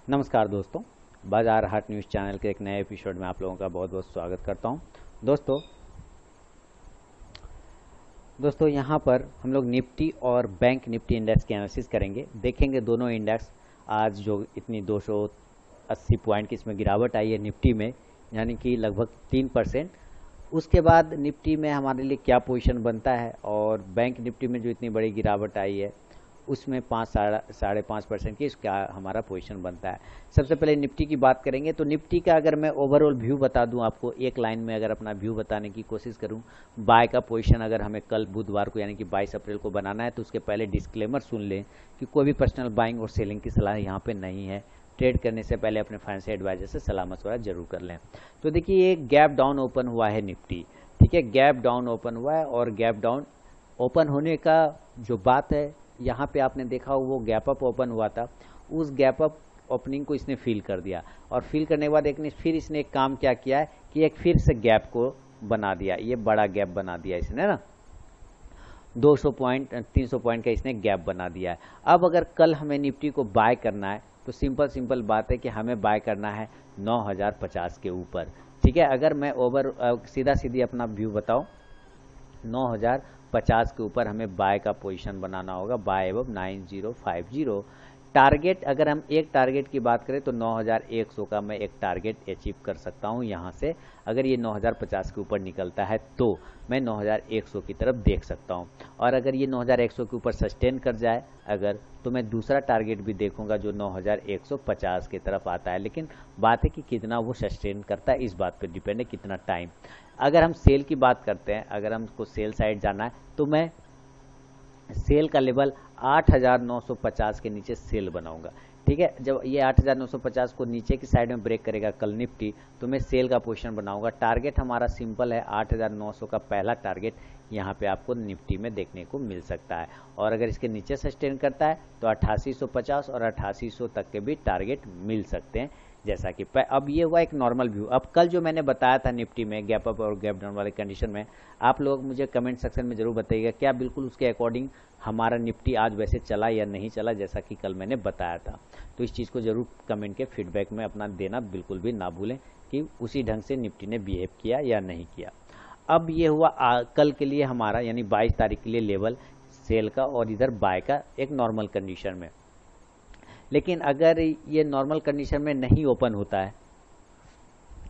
नमस्कार दोस्तों, बाजार हाट न्यूज़ चैनल के एक नए एपिसोड में आप लोगों का बहुत बहुत स्वागत करता हूं। दोस्तों यहाँ पर हम लोग निफ्टी और बैंक निफ्टी इंडेक्स की एनालिसिस करेंगे। देखेंगे दोनों इंडेक्स आज जो इतनी 280 पॉइंट की इसमें गिरावट आई है निफ्टी में, यानी कि लगभग 3%। उसके बाद निफ्टी में हमारे लिए क्या पोजीशन बनता है और बैंक निफ्टी में जो इतनी बड़ी गिरावट आई है उसमें 5-5.5% की इसका हमारा पोजीशन बनता है। सबसे पहले निफ्टी की बात करेंगे तो निफ्टी का अगर मैं ओवरऑल व्यू बता दूं आपको, एक लाइन में अगर अपना व्यू बताने की कोशिश करूं, बाय का पोजीशन अगर हमें कल बुधवार को यानी कि 22 अप्रैल को बनाना है तो उसके पहले डिस्क्लेमर सुन लें कि कोई भी पर्सनल बाइंग और सेलिंग की सलाह यहाँ पे नहीं है। ट्रेड करने से पहले अपने फाइनेंशियल एडवाइजर से सलाह मशवरा जरूर कर लें। तो देखिए ये गैप डाउन ओपन हुआ है निफ्टी, ठीक है, गैप डाउन ओपन हुआ है और गैप डाउन ओपन होने का जो बात है यहाँ पे आपने देखा वो गैप अप ओपन हुआ था, उस गैप अप ओपनिंग को इसने फील कर दिया और फील करने के बाद फिर इसने एक काम क्या किया है कि एक फिर से गैप को बना दिया, ये बड़ा गैप बना दिया इसने ना, 200 पॉइंट 300 पॉइंट का इसने गैप बना दिया है। अब अगर कल हमें निफ्टी को बाय करना है तो सिंपल बात है कि हमें बाय करना है 9050 के ऊपर, ठीक है। अगर मैं सीधा सीधी अपना व्यू बताऊं, 9050 के ऊपर हमें बाय का पोजीशन बनाना होगा, बाय एवं 9050। टारगेट अगर हम एक टारगेट की बात करें तो 9100 का मैं एक टारगेट अचीव कर सकता हूं यहाँ से। अगर ये 9050 के ऊपर निकलता है तो मैं 9100 की तरफ देख सकता हूं, और अगर ये 9100 के ऊपर सस्टेन कर जाए अगर, तो मैं दूसरा टारगेट भी देखूंगा जो 9150 की तरफ आता है। लेकिन बात है कि कितना वो सस्टेन करता है, इस बात पर डिपेंड है, कितना टाइम। अगर हम सेल की बात करते हैं, अगर हमको सेल साइड जाना है तो मैं सेल का लेवल 8950 के नीचे सेल बनाऊंगा, ठीक है। जब ये 8950 को नीचे की साइड में ब्रेक करेगा कल निफ्टी तो मैं सेल का पोजीशन बनाऊंगा। टारगेट हमारा सिंपल है, 8900 का पहला टारगेट यहाँ पे आपको निफ्टी में देखने को मिल सकता है, और अगर इसके नीचे सस्टेन करता है तो 8850 और 8800 तक के भी टारगेट मिल सकते हैं। जैसा कि अब ये हुआ एक नॉर्मल व्यू। अब कल जो मैंने बताया था निफ्टी में गैप अप और गैप डाउन वाले कंडीशन में, आप लोग मुझे कमेंट सेक्शन में जरूर बताइएगा क्या बिल्कुल उसके अकॉर्डिंग हमारा निफ्टी आज वैसे चला या नहीं चला जैसा कि कल मैंने बताया था। तो इस चीज़ को जरूर कमेंट के फीडबैक में अपना देना बिल्कुल भी ना भूलें कि उसी ढंग से निफ्टी ने बिहेव किया या नहीं किया। अब ये हुआ कल के लिए हमारा यानी 22 तारीख के लिए लेवल सेल का और इधर बाय का एक नॉर्मल कंडीशन में। लेकिन अगर ये नॉर्मल कंडीशन में नहीं ओपन होता है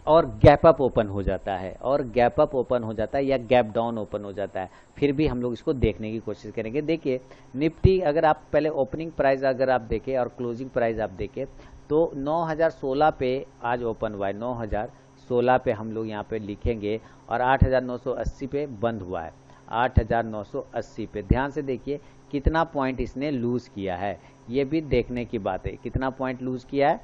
और गैप अप ओपन हो जाता है या गैप डाउन ओपन हो जाता है, फिर भी हम लोग इसको देखने की कोशिश करेंगे। देखिए निफ्टी अगर आप पहले ओपनिंग प्राइस अगर आप देखें और क्लोजिंग प्राइस आप देखें तो 9016 पे आज ओपन हुआ है, 9016 पे हम लोग यहाँ पे लिखेंगे और 8980 पे बंद हुआ है, 8980 पे। ध्यान से देखिए कितना पॉइंट इसने लूज किया है, ये भी देखने की बात है। कितना पॉइंट लूज किया है?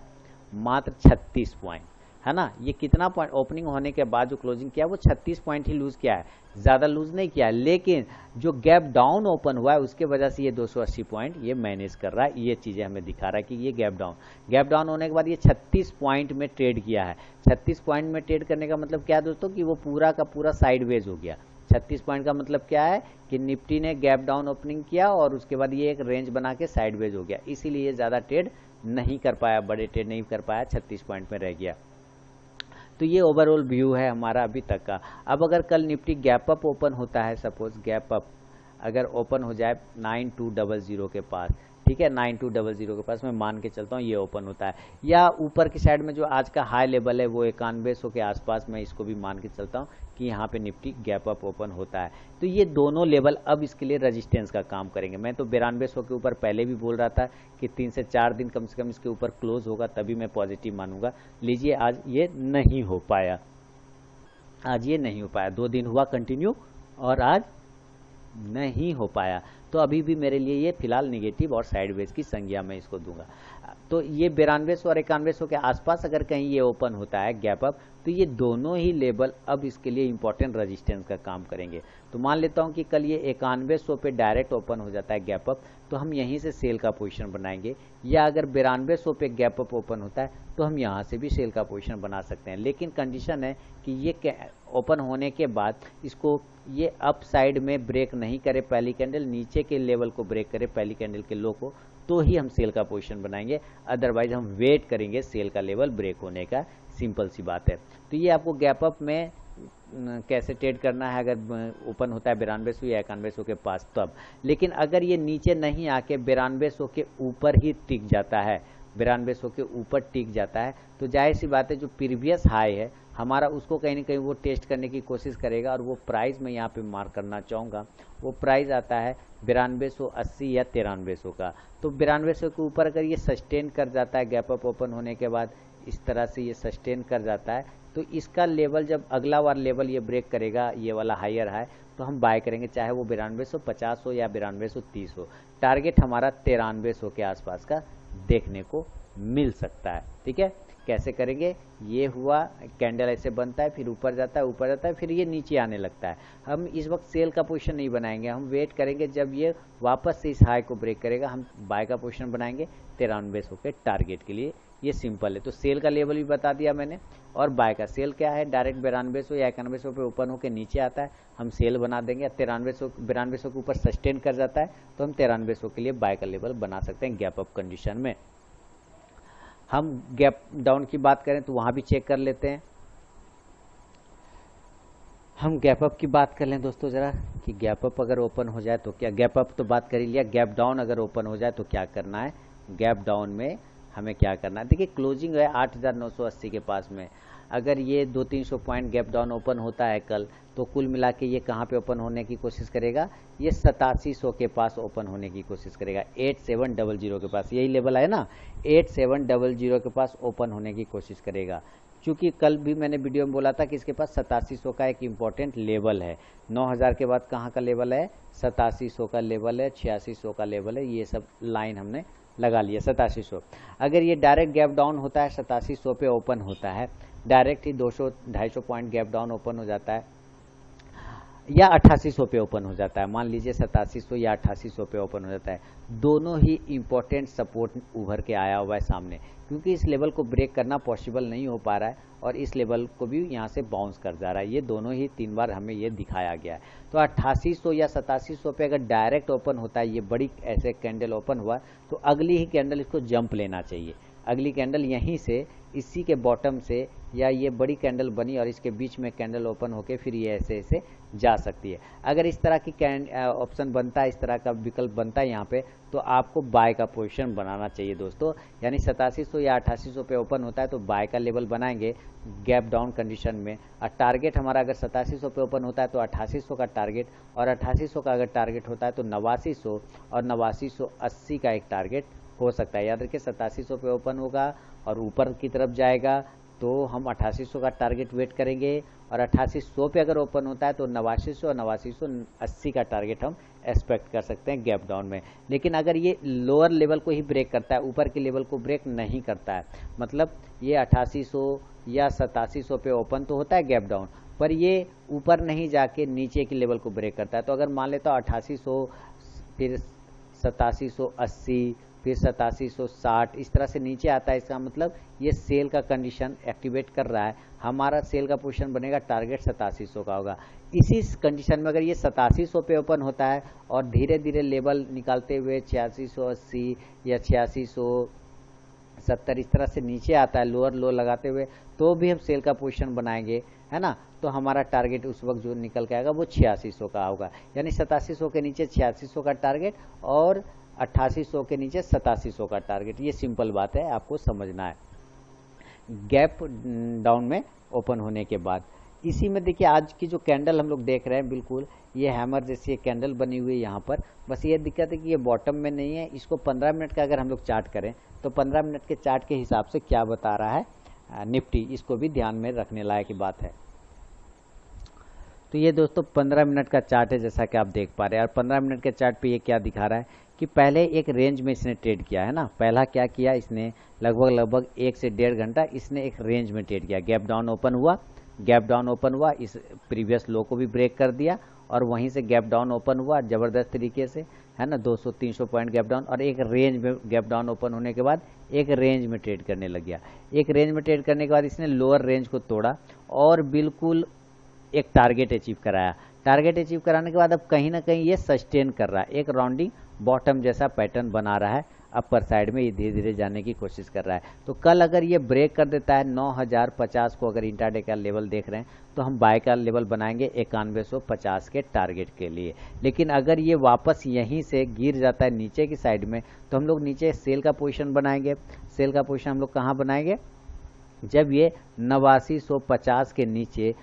मात्र 36 पॉइंट, है ना। ये कितना पॉइंट ओपनिंग होने के बाद जो क्लोजिंग किया वो 36 पॉइंट ही लूज किया है, ज़्यादा लूज नहीं किया। लेकिन जो गैप डाउन ओपन हुआ है उसके वजह से ये 280 पॉइंट ये मैनेज कर रहा है। ये चीज़ें हमें दिखा रहा है कि ये गैप डाउन होने के बाद ये 36 पॉइंट में ट्रेड किया है। 36 पॉइंट में ट्रेड करने का मतलब क्या है दोस्तों, कि वो पूरा का पूरा साइडवेज हो गया। 36 पॉइंट का मतलब क्या है कि निफ्टी ने गैप डाउन ओपनिंग किया और उसके बाद ये एक रेंज बना के साइडवेज हो गया, इसीलिए ज़्यादा ट्रेड नहीं कर पाया, बड़े ट्रेड नहीं कर पाया, 36 पॉइंट में रह गया। तो ये ओवरऑल व्यू है हमारा अभी तक का। अब अगर कल निफ्टी गैप अप ओपन होता है, सपोज गैप अप अगर ओपन हो जाए 9200 के पास, ठीक है, 9200 के पास मैं मान के चलता हूँ ये ओपन होता है, या ऊपर की साइड में जो आज का हाई लेवल है वो 9100 के आसपास मैं इसको भी मान के चलता हूँ कि यहाँ पे निफ्टी गैप अप ओपन होता है, तो ये दोनों लेवल अब इसके लिए रेजिस्टेंस का काम करेंगे। मैं तो 9200 के ऊपर पहले भी बोल रहा था कि 3 से 4 दिन कम से कम इसके ऊपर क्लोज होगा तभी मैं पॉजिटिव मानूंगा। लीजिए आज ये नहीं हो पाया, 2 दिन हुआ कंटिन्यू और आज नहीं हो पाया, तो अभी भी मेरे लिए ये फिलहाल निगेटिव और साइडवेज की संज्ञा मैं इसको दूंगा। तो ये 9200 और 9100 के आसपास अगर कहीं ये ओपन होता है गैप अप, तो ये दोनों ही लेवल अब इसके लिए इंपॉर्टेंट रेजिस्टेंस का काम करेंगे। तो मान लेता हूँ कि कल ये 9100 पे डायरेक्ट ओपन हो जाता है गैप अप, तो हम यहीं से सेल का पोजीशन बनाएंगे, या अगर 9200 पे गैप अप ओपन होता है तो हम यहाँ से भी सेल का पोजीशन बना सकते हैं। लेकिन कंडीशन है कि ये ओपन होने के बाद इसको ये अप साइड में ब्रेक नहीं करे पहली कैंडल, नीचे के लेवल को ब्रेक करे पहली कैंडल के लो को, तो ही हम सेल का पोजीशन बनाएंगे, अदरवाइज हम वेट करेंगे सेल का लेवल ब्रेक होने का। सिंपल सी बात है। तो ये आपको गैप अप में कैसे ट्रेड करना है, अगर ओपन होता है 9200 या 9100 के पास तब। लेकिन अगर ये नीचे नहीं आके 9200 के ऊपर ही टिक जाता है, 9200 के ऊपर टिक जाता है, तो जाहिर सी बात है जो प्रीवियस हाई है हमारा, उसको कहीं ना कहीं वो टेस्ट करने की कोशिश करेगा। और वो प्राइस मैं यहाँ पे मार्क करना चाहूँगा, वो प्राइस आता है 9280 या 9300 का। तो 9200 के ऊपर अगर ये सस्टेन कर जाता है, गैप अप ओपन होने के बाद इस तरह से ये सस्टेन कर जाता है, तो इसका लेवल जब अगला बार लेवल ये ब्रेक करेगा, ये वाला हायर है, तो हम बाय करेंगे, चाहे वो 9250 हो या 9230 हो। टारगेट हमारा 9300 के आसपास का देखने को मिल सकता है। ठीक है, कैसे करेंगे, ये हुआ कैंडल ऐसे बनता है, फिर ऊपर जाता है, ऊपर जाता है, फिर ये नीचे आने लगता है। हम इस वक्त सेल का पोजीशन नहीं बनाएंगे, हम वेट करेंगे जब ये वापस से इस हाई को ब्रेक करेगा, हम बाय का पोजीशन बनाएंगे 9300 के टारगेट के लिए। ये सिंपल है। तो सेल का लेवल भी बता दिया मैंने, और बाय का सेल क्या है, डायरेक्ट 9200 या 9100 पे ओपन होकर नीचे आता है, हम सेल बना देंगे। 9200 के ऊपर सस्टेन कर जाता है, तो हम 9300 के लिए बाय का लेवल बना सकते हैं गैप अप कंडीशन में। हम गैप डाउन की बात करें तो वहां भी चेक कर लेते हैं। हम गैप अप की बात कर लें दोस्तों जरा, कि गैप अप अगर ओपन हो जाए तो क्या, गैप अप तो बात कर ही लिया, गैप डाउन अगर ओपन हो जाए तो क्या करना है। गैप डाउन में हमें क्या करना है, देखिए क्लोजिंग है 8980 के पास में। अगर ये 200-300 पॉइंट गैप डाउन ओपन होता है कल, तो कुल मिला के ये कहाँ पे ओपन होने की कोशिश करेगा, ये 8700 के पास ओपन होने की कोशिश करेगा, 8700 के पास, यही लेवल है ना, 8700 के पास ओपन होने की कोशिश करेगा। क्योंकि कल भी मैंने वीडियो में बोला था कि इसके पास 8700 का एक इम्पॉर्टेंट लेवल है। 9000 के बाद कहाँ का लेवल है, 8700 का लेवल है, 8600 का लेवल है, ये सब लाइन हमने लगा लिया। 8700 अगर ये डायरेक्ट गैप डाउन होता है, 8700 पे ओपन होता है, डायरेक्ट ही 200-250 पॉइंट गैप डाउन ओपन हो जाता है, या 8800 पे ओपन हो जाता है, मान लीजिए 8700 या 8800 पे ओपन हो जाता है, दोनों ही इंपॉर्टेंट सपोर्ट उभर के आया हुआ है सामने। क्योंकि इस लेवल को ब्रेक करना पॉसिबल नहीं हो पा रहा है, और इस लेवल को भी यहाँ से बाउंस कर जा रहा है, ये दोनों ही 3 बार हमें ये दिखाया गया है। तो 8800 या 8700 पे अगर डायरेक्ट ओपन होता है, ये बड़ी ऐसे कैंडल ओपन हुआ, तो अगली ही कैंडल इसको जंप लेना चाहिए। अगली कैंडल यहीं से, इसी के बॉटम से, या ये बड़ी कैंडल बनी और इसके बीच में कैंडल ओपन होके फिर ये ऐसे ऐसे जा सकती है। अगर इस तरह की ऑप्शन बनता है, इस तरह का विकल्प बनता है यहाँ पे, तो आपको बाय का पोजीशन बनाना चाहिए दोस्तों। यानी 8700 या 8800 पे ओपन होता है तो बाय का लेवल बनाएंगे गैप डाउन कंडीशन में। और टारगेट हमारा अगर 8700 पे ओपन होता है तो 8800 का टारगेट, और 8800 का अगर टारगेट होता है तो 8900 और 8980 का एक टारगेट हो सकता है। याद रखिए 8700 पे ओपन होगा और ऊपर की तरफ जाएगा तो हम 8800 का टारगेट वेट करेंगे, और 8800 पे अगर ओपन होता है तो 8900 और 8980 का टारगेट हम एक्सपेक्ट कर सकते हैं गैप डाउन में। लेकिन अगर ये लोअर लेवल को ही ब्रेक करता है, ऊपर के लेवल को ब्रेक नहीं करता है, मतलब ये 8800 या 8700 पे ओपन तो होता है गैप डाउन, पर ये ऊपर नहीं जाके नीचे के लेवल को ब्रेक करता है, तो अगर मान लेता 8800 फिर 8780 फिर 8760 इस तरह से नीचे आता है, इसका मतलब ये सेल का कंडीशन एक्टिवेट कर रहा है। हमारा सेल का पोजीशन बनेगा, टारगेट 8700 का होगा। इसी कंडीशन में अगर ये 8700 पे ओपन होता है और धीरे धीरे लेवल निकालते हुए 8680 या 8670 इस तरह से नीचे आता है, लोअर लो लगाते हुए, तो भी हम सेल का पोजीशन बनाएंगे, है ना। तो हमारा टारगेट उस वक्त जो निकल के आएगा वो 8600 का होगा। यानी 8700 के नीचे 8600 का टारगेट और 8800 के नीचे 8700 का टारगेट। ये सिंपल बात है, आपको समझना है गैप डाउन में ओपन होने के बाद। इसी में देखिए आज की जो कैंडल हम लोग देख रहे हैं, बिल्कुल ये हैमर जैसी कैंडल बनी हुई है यहाँ पर। बस ये दिक्कत है कि ये बॉटम में नहीं है। इसको 15 मिनट का अगर हम लोग चार्ट करें तो 15 मिनट के चार्ट के हिसाब से क्या बता रहा है निफ्टी, इसको भी ध्यान में रखने लायक की बात है। तो ये दोस्तों 15 मिनट का चार्ट है, जैसा कि आप देख पा रहे हैं। और 15 मिनट के चार्ट पे ये क्या दिखा रहा है कि पहले एक रेंज में इसने ट्रेड किया है ना। पहला क्या किया इसने, लगभग 1 से 1.5 घंटा इसने एक रेंज में ट्रेड किया। गैप डाउन ओपन हुआ, गैप डाउन ओपन हुआ, इस प्रीवियस लो को भी ब्रेक कर दिया, और वहीं से गैप डाउन ओपन हुआ ज़बरदस्त तरीके से, है ना, 200-300 पॉइंट गैप डाउन, और एक रेंज में गैप डाउन ओपन होने के बाद एक रेंज में ट्रेड करने लग गया। एक रेंज में ट्रेड करने के बाद इसने लोअर रेंज को तोड़ा और बिल्कुल एक टारगेट अचीव कराया। टारगेट अचीव कराने के बाद अब कहीं ना कहीं ये सस्टेन कर रहा है, एक राउंडिंग बॉटम जैसा पैटर्न बना रहा है। अपर साइड में ये धीरे धीरे जाने की कोशिश कर रहा है। तो कल अगर ये ब्रेक कर देता है 9050 को, अगर इंट्राडे का लेवल देख रहे हैं तो हम बाय का लेवल बनाएंगे 9150 के टारगेट के लिए। लेकिन अगर ये वापस यहीं से गिर जाता है नीचे की साइड में तो हम लोग नीचे सेल का पोजीशन बनाएंगे। सेल का पोजीशन हम लोग कहाँ बनाएंगे, जब ये 8950 के नीचे,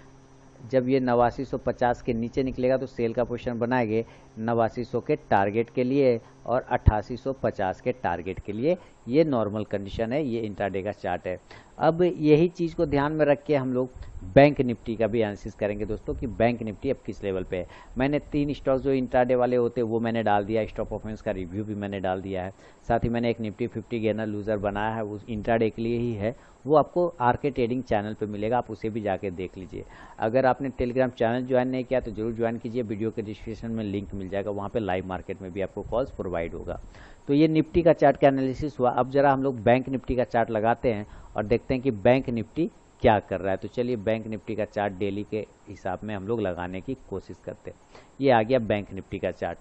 जब ये 8950 के नीचे निकलेगा तो सेल का पोजीशन बनाएंगे 8900 के टारगेट के लिए और 8850 के टारगेट के लिए। ये नॉर्मल कंडीशन है, ये इंट्राडे का चार्ट है। अब यही चीज़ को ध्यान में रख के हम लोग बैंक निफ्टी का भी एनालिसिस करेंगे दोस्तों कि बैंक निफ्टी अब किस लेवल पे है। मैंने 3 स्टॉक जो इंट्राडे वाले होते हैं वो मैंने डाल दिया, स्टॉक परफॉर्मेंस का रिव्यू भी मैंने डाल दिया है। साथ ही मैंने एक निफ्टी 50 गेनर लूजर बनाया है, वो इंट्राडे के लिए ही है, वो आपको आरके ट्रेडिंग चैनल पे मिलेगा, आप उसे भी जाके देख लीजिए। अगर आपने टेलीग्राम चैनल ज्वाइन नहीं किया तो जरूर ज्वाइन कीजिए, वीडियो के डिस्क्रिप्शन में लिंक मिल जाएगा, वहाँ पे लाइव मार्केट में भी आपको कॉल्स प्रोवाइड होगा। तो ये निफ्टी का चार्ट का एनालिसिस हुआ। अब जरा हम लोग बैंक निफ्टी का चार्ट लगाते हैं और देखते हैं कि बैंक निफ्टी क्या कर रहा है। तो चलिए बैंक निफ्टी का चार्ट डेली के हिसाब में हम लोग लगाने की कोशिश करते हैं। ये आ गया बैंक निफ्टी का चार्ट।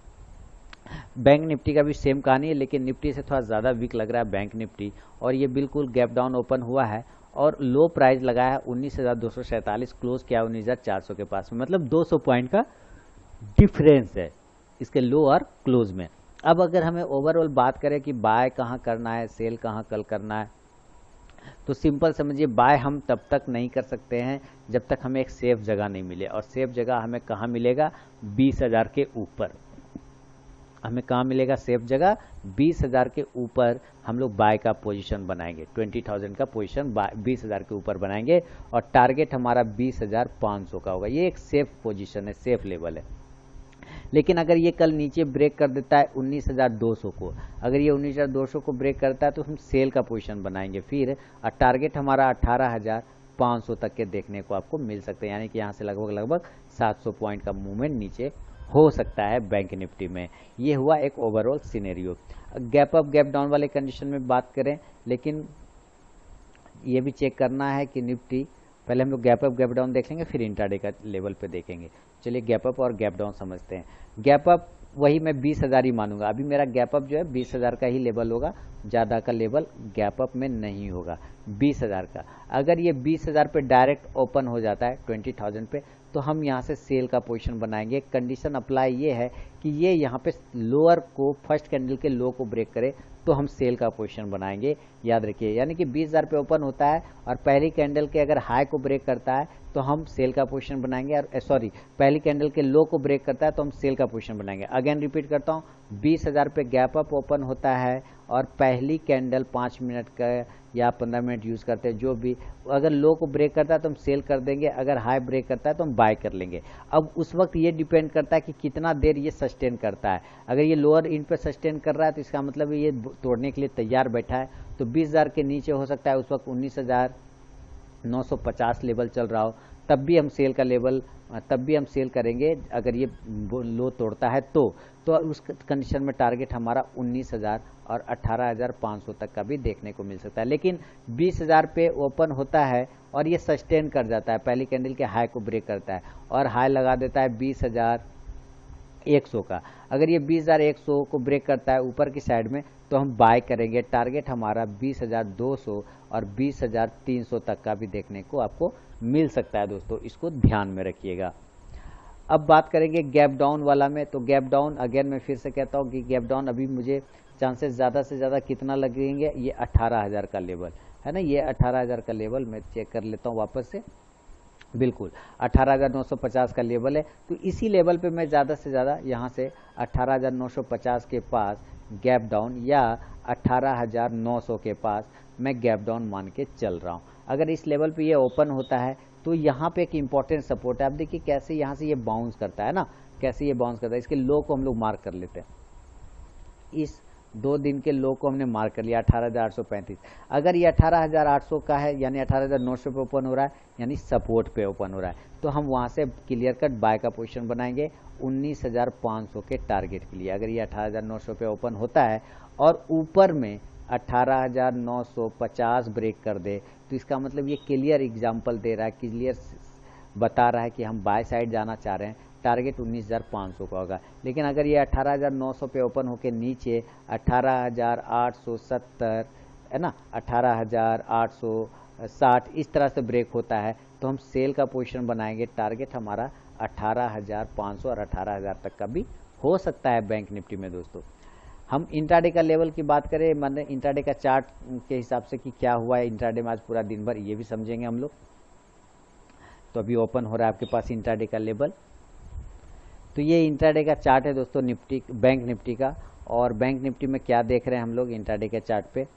बैंक निफ्टी का भी सेम कहानी है, लेकिन निफ्टी से थोड़ा ज़्यादा वीक लग रहा है बैंक निफ्टी, और ये बिल्कुल गैप डाउन ओपन हुआ है और लो प्राइस लगाया है 19,247, क्लोज किया 19,400 के पास में, मतलब 200 पॉइंट का डिफरेंस है इसके लो और क्लोज में। अब अगर हमें ओवरऑल बात करें कि बाय कहाँ करना है, सेल कहाँ कल करना है, तो सिंपल समझिए बाय हम तब तक नहीं कर सकते हैं जब तक हमें एक सेफ जगह नहीं मिले, और सेफ जगह हमें कहाँ मिलेगा, 20,000 के ऊपर। हमें कहाँ मिलेगा सेफ जगह, 20,000 के ऊपर हम लोग बाय का पोजीशन बनाएंगे। 20,000 का पोजीशन 20,000 के ऊपर बनाएंगे और टारगेट हमारा 20,500 का होगा। ये एक सेफ पोजीशन है, सेफ लेवल है। लेकिन अगर ये कल नीचे ब्रेक कर देता है 19,200 को, अगर ये 19,200 को ब्रेक करता है तो हम सेल का पोजीशन बनाएंगे फिर, और टारगेट हमारा 18,500 तक के देखने को आपको मिल सकते हैं, यानी कि यहाँ से लगभग 700 पॉइंट का मूवमेंट नीचे हो सकता है बैंक निफ्टी में। ये हुआ एक overall scenario. Gap up gap down वाले कंडीशन में बात करें, लेकिन ये भी चेक करना है कि निफ्टी, पहले हम लोग गैप अप गैप डाउन देख लेंगे फिर इंट्राडे का लेवल पे देखेंगे। चलिए गैप अप और गैप डाउन समझते हैं। गैप अप वही मैं 20,000 ही मानूंगा, अभी मेरा गैप अप जो है 20,000 का ही लेवल होगा, ज़्यादा का लेवल गैप अप में नहीं होगा, 20,000 का। अगर ये 20,000 पे डायरेक्ट ओपन हो जाता है 20,000 पे, तो हम यहाँ से सेल का पोजीशन बनाएंगे। कंडीशन अप्लाई ये है कि ये यहाँ पे लोअर को, फर्स्ट कैंडल के लो को ब्रेक करे तो हम सेल का पोजीशन बनाएंगे, याद रखिए। यानी कि 20,000 पे ओपन होता है और पहली कैंडल के अगर हाई को ब्रेक करता है तो हम सेल का पोजीशन बनाएंगे, और सॉरी, पहली कैंडल के लो को ब्रेक करता है तो हम सेल का पोजीशन बनाएंगे। अगेन रिपीट करता हूँ, 20,000 पे गैप अप ओपन होता है और पहली कैंडल 5 मिनट का या 15 मिनट यूज़ करते हैं, जो भी, अगर लो को ब्रेक करता है तो हम सेल कर देंगे, अगर हाई ब्रेक करता है तो हम बाय कर लेंगे। अब उस वक्त ये डिपेंड करता है कि कितना देर ये सस्टेन करता है। अगर ये लोअर इन पे सस्टेन कर रहा है तो इसका मतलब ये तोड़ने के लिए तैयार बैठा है, तो 20,000 के नीचे हो सकता है उस वक्त 19,950 लेवल चल रहा हो, तब भी हम सेल का लेवल, तब भी हम सेल करेंगे अगर ये लो तोड़ता है तो उस कंडीशन में टारगेट हमारा 19,000 और 18,500 तक का भी देखने को मिल सकता है। लेकिन 20,000 पे ओपन होता है और ये सस्टेन कर जाता है, पहली कैंडल के हाई को ब्रेक करता है और हाई लगा देता है 20,100 का। अगर ये 20,100 को ब्रेक करता है ऊपर की साइड में तो हम बाय करेंगे, टारगेट हमारा 20,200 और 20,300 तक का भी देखने को आपको मिल सकता है दोस्तों, इसको ध्यान में रखिएगा। अब बात करेंगे गैप डाउन वाला में, तो गैप डाउन अगेन मैं फिर से कहता हूँ कि गैप डाउन अभी मुझे चांसेस ज़्यादा से ज़्यादा कितना लगेंगे, ये 18,000 का लेवल है ना, ये 18,000 का लेवल मैं चेक कर लेता हूँ वापस से, बिल्कुल 18,950 का लेवल है। तो इसी लेवल पे मैं ज़्यादा से ज़्यादा यहाँ से 18,950 के पास गैप डाउन या 18,900 के पास मैं गैप डाउन मान के चल रहा हूँ। अगर इस लेवल पे ये ओपन होता है तो यहाँ पे एक इम्पॉर्टेंट सपोर्ट है। आप देखिए कैसे यहाँ से ये बाउंस करता है ना, कैसे ये बाउंस करता है। इसके लो को हम लोग मार्क कर लेते हैं, इस 2 दिन के लो को हमने मार्क कर लिया 18,835। अगर ये 18,800 का है यानी 18,900 पे ओपन हो रहा है, यानी सपोर्ट पे ओपन हो रहा है, तो हम वहाँ से क्लियर कट बाय का पोजीशन बनाएंगे 19,500 के टारगेट के लिए। अगर ये 18,900 पे ओपन होता है और ऊपर में 18,950 ब्रेक कर दे तो इसका मतलब ये क्लियर एग्जाम्पल दे रहा है, क्लियर बता रहा है कि हम बाय साइड जाना चाह रहे हैं। टारगेट 19,500 का होगा। लेकिन अगर ये 18,900 पे ओपन होके नीचे 18,870 है ना, 18,860 इस तरह से ब्रेक होता है तो हम सेल का पोजीशन बनाएंगे। टारगेट हमारा 18,500 और 18,000 तक का भी हो सकता है बैंक निफ्टी में दोस्तों। हम इंट्राडे का लेवल की बात करें, मतलब इंट्राडे का चार्ट के हिसाब से कि क्या हुआ है इंट्राडे में आज पूरा दिन भर, ये भी समझेंगे हम लोग। तो अभी ओपन हो रहा है आपके पास इंट्राडे का लेवल। तो ये इंट्राडे का चार्ट है दोस्तों निफ्टी, बैंक निफ्टी का। और बैंक निफ्टी में क्या देख रहे हैं हम लोग इंट्राडे के चार्ट पे,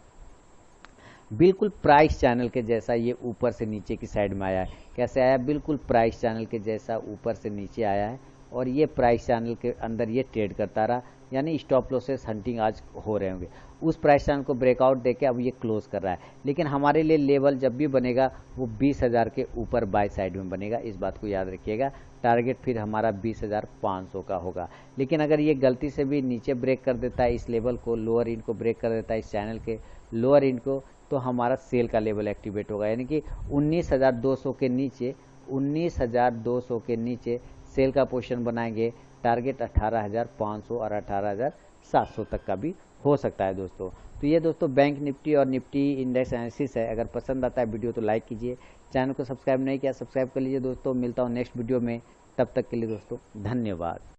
बिल्कुल प्राइस चैनल के जैसा ये ऊपर से नीचे की साइड में आया है। कैसे आया, बिल्कुल प्राइस चैनल के जैसा ऊपर से नीचे आया है और ये प्राइस चैनल के अंदर ये ट्रेड करता रहा, यानी स्टॉप लॉसेस हंटिंग आज हो रहे होंगे। उस प्राइस चैनल को ब्रेकआउट देके अब ये क्लोज कर रहा है। लेकिन हमारे लिए लेवल जब भी बनेगा वो 20,000 के ऊपर बाय साइड में बनेगा, इस बात को याद रखिएगा। टारगेट फिर हमारा 20,500 का होगा। लेकिन अगर ये गलती से भी नीचे ब्रेक कर देता है इस लेवल को, लोअर इंड को ब्रेक कर देता है इस चैनल के लोअर इंड को, तो हमारा सेल का लेवल एक्टिवेट होगा, यानी कि 19,200 के नीचे 19,200 के नीचे सेल का पोजीशन बनाएंगे। टारगेट 18,500 और 18,700 तक का भी हो सकता है दोस्तों। तो ये दोस्तों बैंक निफ्टी और निफ्टी इंडेक्स एनालिसिस है। अगर पसंद आता है वीडियो तो लाइक कीजिए, चैनल को सब्सक्राइब नहीं किया सब्सक्राइब कर लीजिए दोस्तों। मिलता हूँ नेक्स्ट वीडियो में, तब तक के लिए दोस्तों धन्यवाद।